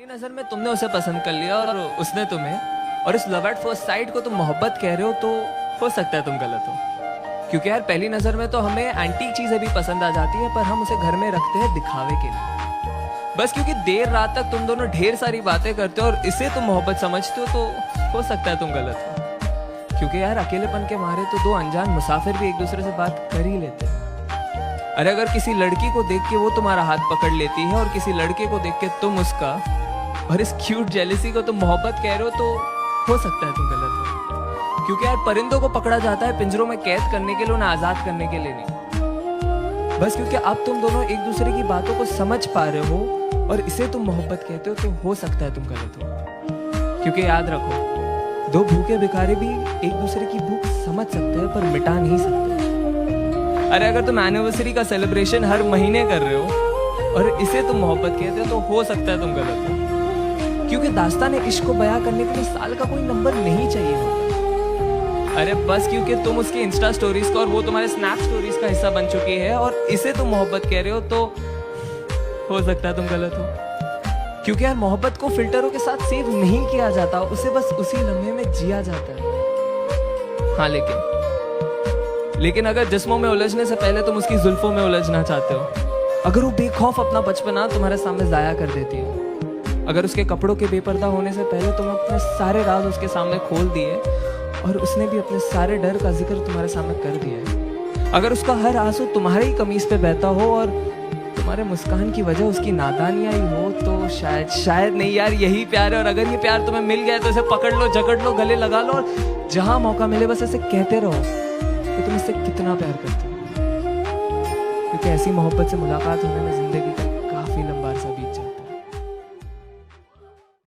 नजर में तुमने उसे पसंद कर लिया और उसने तुम्हें, और इस लव एट फर्स्ट साइट को तुम मोहब्बत कह रहे हो, तो हो सकता है तुम गलत हो। क्योंकि यार पहली नजर में तो हमें एंटीक चीजें भी पसंद आ जाती है, पर हम उसे घर में रखते हैं दिखावे के लिए। बस क्योंकि देर रात तक तुम दोनों ढेर सारी बातें करते हो और इसे तुम मोहब्बत समझते हो, तो हो सकता है तुम गलत हो। क्योंकि यार अकेलेपन के मारे तो दो अनजान मुसाफिर भी एक दूसरे से बात कर ही लेते हैं। अरे अगर किसी लड़की को देख के वो तुम्हारा हाथ पकड़ लेती है और किसी लड़के को देख के तुम उसका, और इस क्यूट जेलसी को तुम मोहब्बत कह रहे हो, तो हो सकता है तुम गलत हो। क्योंकि यार परिंदों को पकड़ा जाता है पिंजरों में कैद करने के लिए, उन्हें आजाद करने के लिए नहीं। बस क्योंकि अब तुम दोनों एक दूसरे की बातों को समझ पा रहे हो और इसे तुम मोहब्बत कहते हो, तो हो सकता है तुम गलत हो। क्योंकि याद रखो, दो भूखे भिखारी भी एक दूसरे की भूख समझ सकते हैं पर मिटा नहीं सकते। अरे अगर तुम एनिवर्सरी का सेलिब्रेशन हर महीने कर रहे हो और इसे तुम मोहब्बत कहते हो, तो हो सकता है तुम गलत हो। क्योंकि दास्तान इश्क को बयां करने के लिए साल का कोई नंबर नहीं चाहिए होता। अरे बस क्योंकि तुम उसके इंस्टा स्टोरीज का और वो तुम्हारे स्नैप स्टोरीज का हिस्सा बन चुकी है और इसे तुम मोहब्बत कह रहे हो, तो हो सकता है तुम गलत हो। क्योंकि यार मोहब्बत को फिल्टरों के साथ सेव नहीं किया जाता, उसे बस उसी लम्हे में जिया जाता है। हाँ लेकिन अगर जिस्मों में उलझने से पहले तुम उसकी जुल्फों में उलझना चाहते हो, अगर वो बेखौफ अपना बचपना तुम्हारे सामने जाया कर देती है, अगर उसके कपड़ों के बेपर्दा होने से पहले तुम अपने सारे राज उसके सामने खोल दिए और उसने भी अपने सारे डर का जिक्र तुम्हारे सामने कर दिया है, अगर उसका हर आंसू तुम्हारी ही कमीज पे बहता हो और तुम्हारे मुस्कान की वजह उसकी नादानी आई हो, तो शायद नहीं यार यही प्यार है। और अगर ये प्यार तुम्हें मिल गया है तो इसे पकड़ लो, जकड़ लो, गले लगा लो और जहां मौका मिले बस इसे कहते रहो कि तुम इससे कितना प्यार करते हो। क्योंकि ऐसी मोहब्बत से मुलाकात होने में जिंदगी का काफी लंबा अरसा बीत